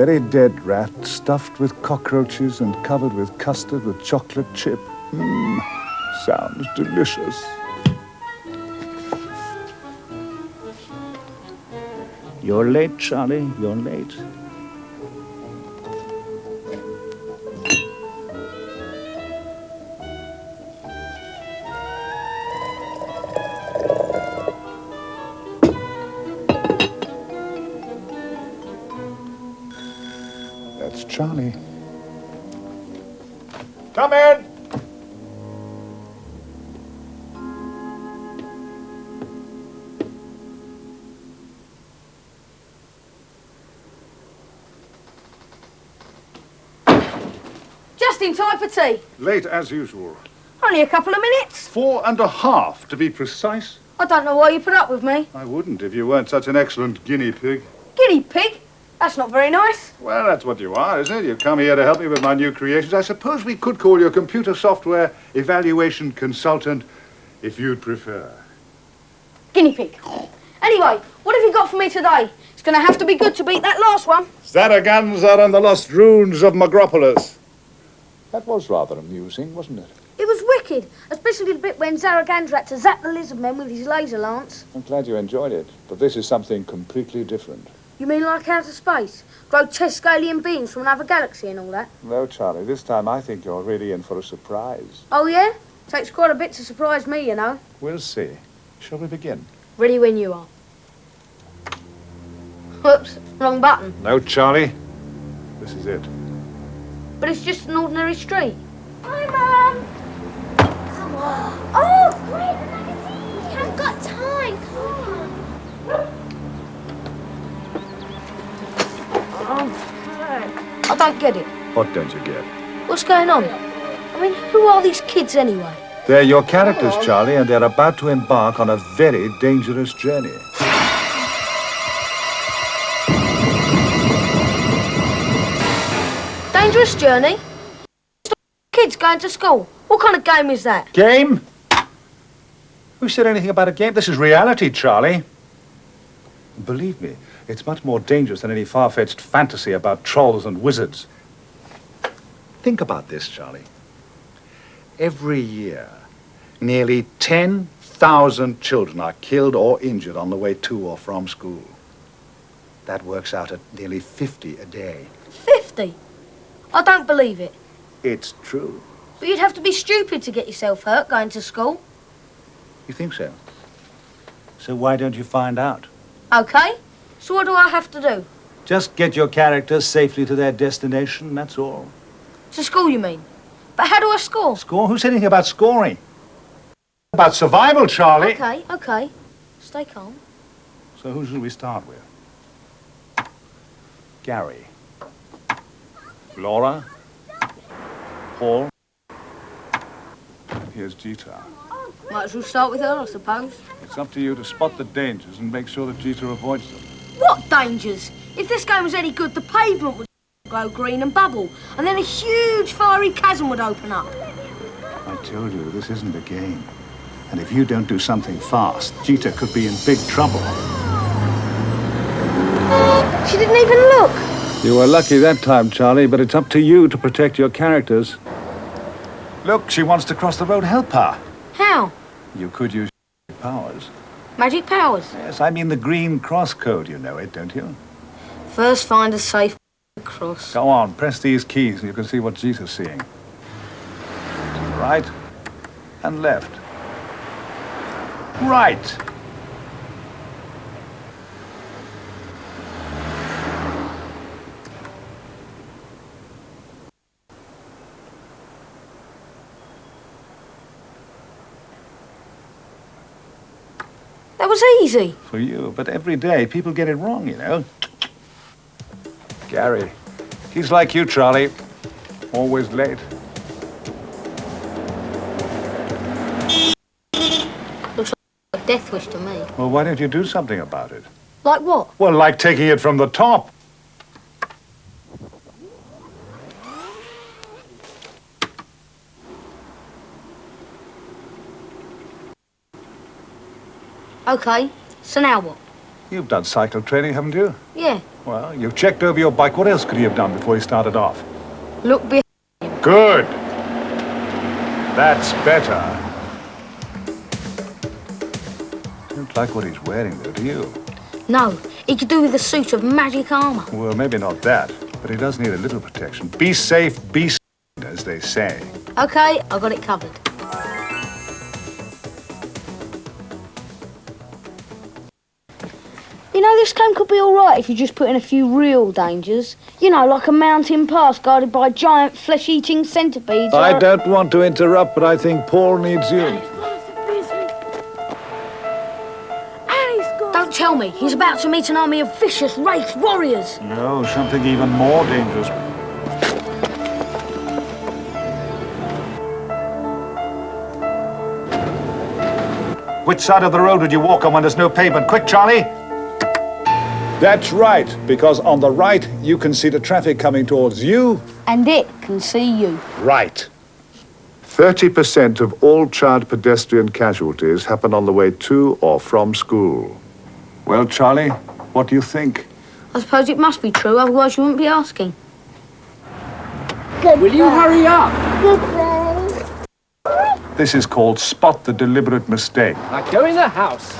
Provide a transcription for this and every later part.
very dead rat, stuffed with cockroaches and covered with custard with chocolate chip. Sounds delicious. You're late, Charlie. You're late. That's Charlie. Come in! Just in time for tea. Late as usual. Only a couple of minutes. 4.5 to be precise. I don't know why you put up with me. I wouldn't if you weren't such an excellent guinea pig. Guinea pig? That's not very nice. Well, that's what you are, isn't it? You've come here to help me with my new creations. I suppose we could call you a computer software evaluation consultant, if you'd prefer. Guinea pig. Anyway, what have you got for me today? It's going to have to be good to beat that last one. Zaraganza and the lost runes of Megropolis. That was rather amusing, wasn't it? It was wicked, especially the bit when Zaragandra had to zap the lizard men with his laser lance. I'm glad you enjoyed it, but this is something completely different. You mean like outer space? Grotesque alien beings from another galaxy and all that? No, Charlie, this time I think you're really in for a surprise. Oh, yeah? Takes quite a bit to surprise me, you know. We'll see. Shall we begin? Ready when you are. Whoops, wrong button. No, Charlie. This is it. But it's just an ordinary street. Hi, Mum. Come on. Oh, great, the magazine. We haven't got time. Come on. I don't get it. What don't you get? What's going on? I mean, who are these kids anyway? They're your characters, Charlie, and they're about to embark on a very dangerous journey. Dangerous journey? Kids going to school. What kind of game is that? Game? Who said anything about a game? This is reality, Charlie. Believe me, it's much more dangerous than any far-fetched fantasy about trolls and wizards. Think about this, Charlie. Every year, nearly 10,000 children are killed or injured on the way to or from school. That works out at nearly 50 a day. 50? I don't believe it. It's true. But you'd have to be stupid to get yourself hurt going to school. You think so? So why don't you find out? OK. So what do I have to do? Just get your characters safely to their destination, that's all. To school, you mean? But how do I score? Score? Who said anything about scoring? About survival, Charlie. OK, OK. Stay calm. So who should we start with? Gary. Laura. Paul. Here's Jeter. Might as well start with her, I suppose. It's up to you to spot the dangers and make sure that Jeter avoids them. What dangers? If this game was any good, the pavement would glow green and bubble, and then a huge fiery chasm would open up. I told you, this isn't a game. And if you don't do something fast, Jeter could be in big trouble. She didn't even look. You were lucky that time, Charlie, but it's up to you to protect your characters. Look, she wants to cross the road. Help her. How? You could use powers. Magic powers? Yes, I mean the green cross code. You know it, don't you? First find a safe cross. Go on, press these keys and you can see what Jeter's seeing. Right and left. Right. That was easy. For you, but every day people get it wrong, you know. Gary, he's like you, Charlie. Always late. Looks like a death wish to me. Well, why don't you do something about it? Like what? Well, like taking it from the top. OK, so now what? You've done cycle training, haven't you? Yeah. Well, you've checked over your bike. What else could he have done before he started off? Look behind. Good. That's better. Don't like what he's wearing, though, do you? No, he could do with a suit of magic armour. Well, maybe not that, but he does need a little protection. Be safe, be as they say. OK, I got it covered. You know, this game could be all right if you just put in a few real dangers. You know, like a mountain pass guarded by giant flesh-eating centipedes. I don't want to interrupt, but I think Paul needs you. Don't tell me. He's about to meet an army of vicious, wraith warriors. No, something even more dangerous. Which side of the road would you walk on when there's no pavement? Quick, Charlie! That's right, because on the right, you can see the traffic coming towards you. And it can see you. Right. 30% of all child pedestrian casualties happen on the way to or from school. Well, Charlie, what do you think? I suppose it must be true, otherwise you wouldn't be asking. Will you hurry up? This is called spot the deliberate mistake. Now go in the house.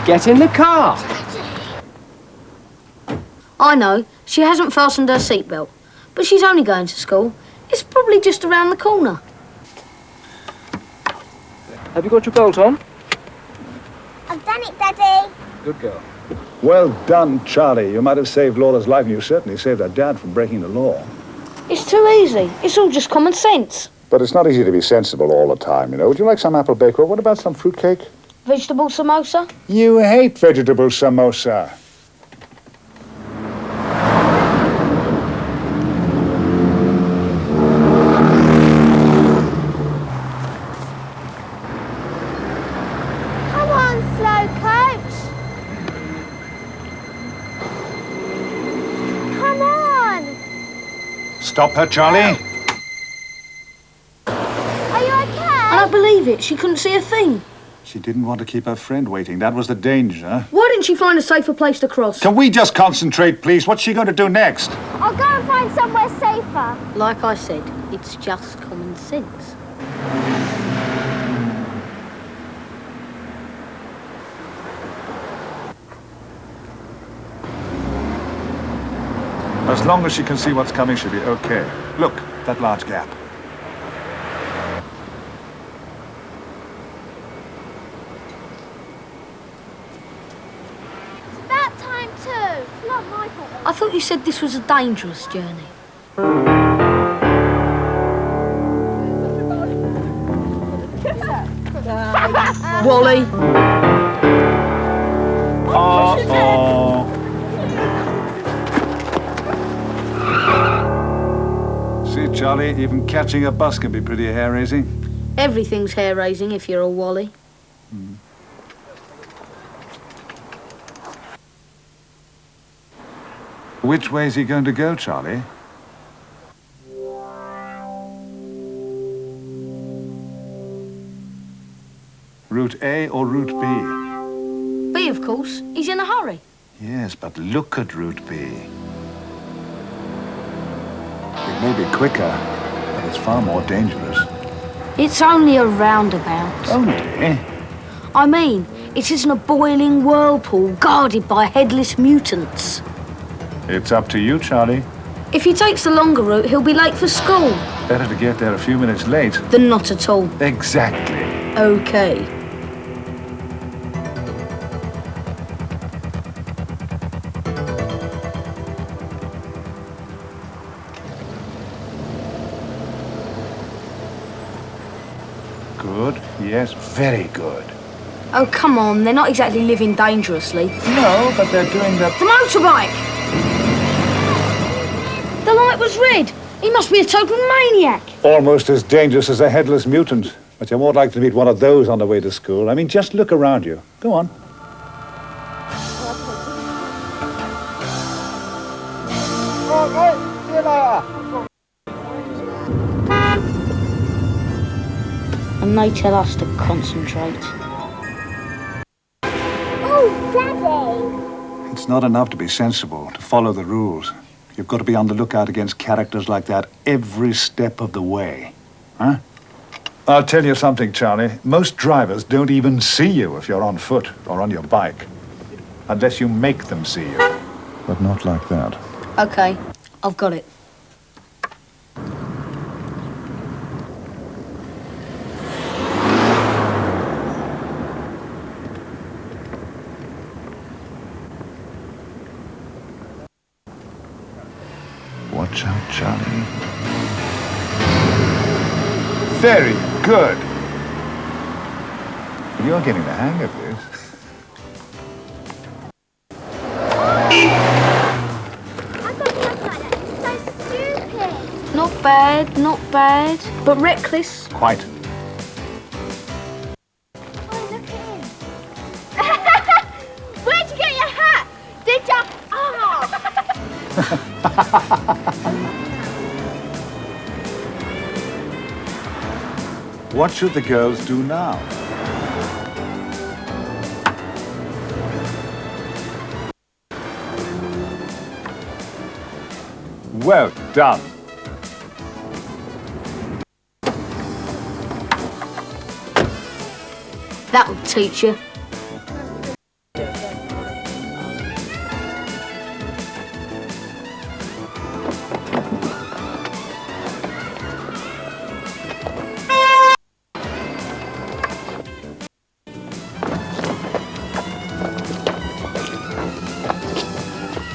Get in the car. I know, she hasn't fastened her seatbelt, but she's only going to school. It's probably just around the corner. Have you got your belt on? I've done it, Daddy. Good girl. Well done, Charlie. You might have saved Laura's life, and you certainly saved her dad from breaking the law. It's too easy. It's all just common sense. But it's not easy to be sensible all the time, you know. Would you like some apple bake? What about some fruitcake? Vegetable samosa? You hate vegetable samosa. Come on, slow coach. Come on. Stop her, Charlie. Are you okay? I don't believe it. She couldn't see a thing. She didn't want to keep her friend waiting. That was the danger. Why didn't she find a safer place to cross? Can we just concentrate, please? What's she going to do next? I'll go and find somewhere safer. Like I said, it's just common sense. As long as she can see what's coming, she'll be okay. Look, that large gap. It's about time too. It's not my fault. I thought you said this was a dangerous journey. Wally. Uh-oh. See, Charlie, even catching a bus can be pretty hair-raising. Everything's hair-raising if you're a Wally. Which way is he going to go, Charlie? Route A or Route B? B, of course. He's in a hurry. Yes, but look at Route B. It may be quicker, but it's far more dangerous. It's only a roundabout. Only? I mean, it isn't a boiling whirlpool guarded by headless mutants. It's up to you, Charlie. If he takes the longer route, he'll be late for school. Better to get there a few minutes late. Than not at all. Exactly. Okay. Good. Yes, very good. Oh, come on. They're not exactly living dangerously. No, but they're doing the... The motorbike! The light was red. He must be a total maniac. Almost as dangerous as a headless mutant. But you're more likely to meet one of those on the way to school. I mean, just look around you. Go on. See you later. And they tell us to concentrate. Oh, Daddy. It's not enough to be sensible, to follow the rules. You've got to be on the lookout against characters like that every step of the way. Huh? I'll tell you something, Charlie. Most drivers don't even see you if you're on foot or on your bike. Unless you make them see you. But not like that. OK, I've got it. Watch out, Charlie. Very good. You're getting the hang of this. I got nothing like that. It's so stupid. Not bad, but reckless. Quite. Oh, look at him. Where'd you get your hat? Did you? Oh! What should the girls do now? Well done. That'll teach you.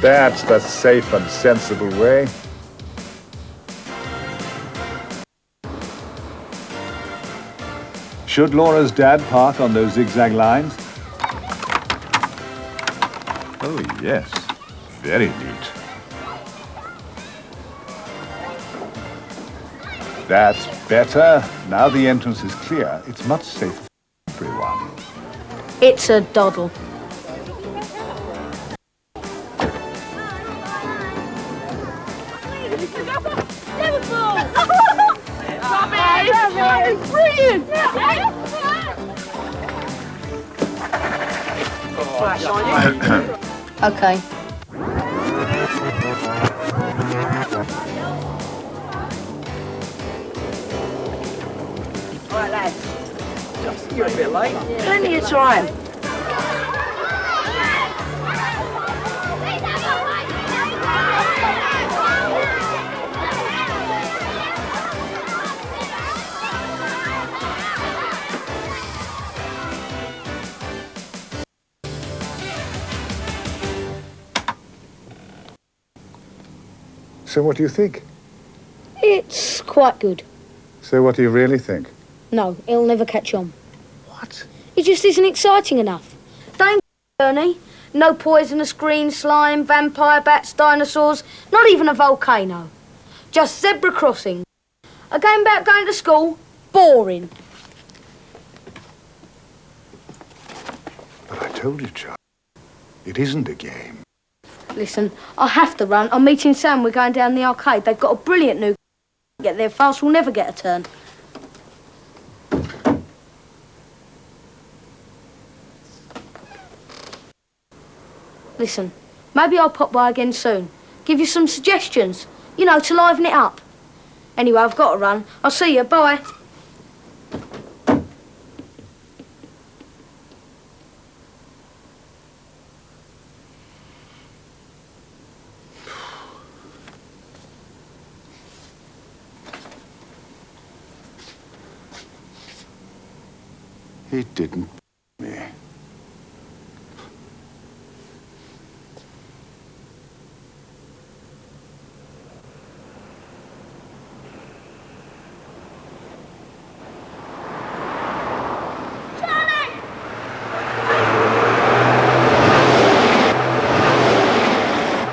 That's the safe and sensible way. Should Laura's dad park on those zigzag lines? Oh, yes. Very neat. That's better. Now the entrance is clear. It's much safer for everyone. It's a doddle. Brilliant! OK. All right, lads. You're a bit late. Plenty of time. So what do you think? It's quite good. So what do you really think? No, it'll never catch on. What? It just isn't exciting enough. Don't journey. No poisonous green slime, vampire bats, dinosaurs, not even a volcano. Just zebra crossing. A game about going to school? Boring. But I told you, Charlie, it isn't a game. Listen, I have to run. I'm meeting Sam. We're going down the arcade. They've got a brilliant new... Get there fast, we'll never get a turn. Listen, maybe I'll pop by again soon. Give you some suggestions. You know, to liven it up. Anyway, I've got to run. I'll see you. Bye. He didn't me.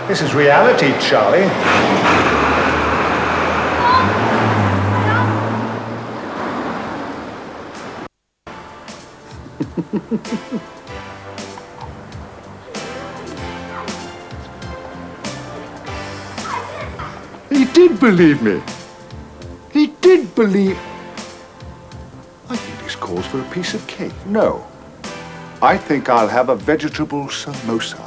This is reality, Charlie. He did believe me. He did believe... I think this calls for a piece of cake. No. I think I'll have a vegetable samosa.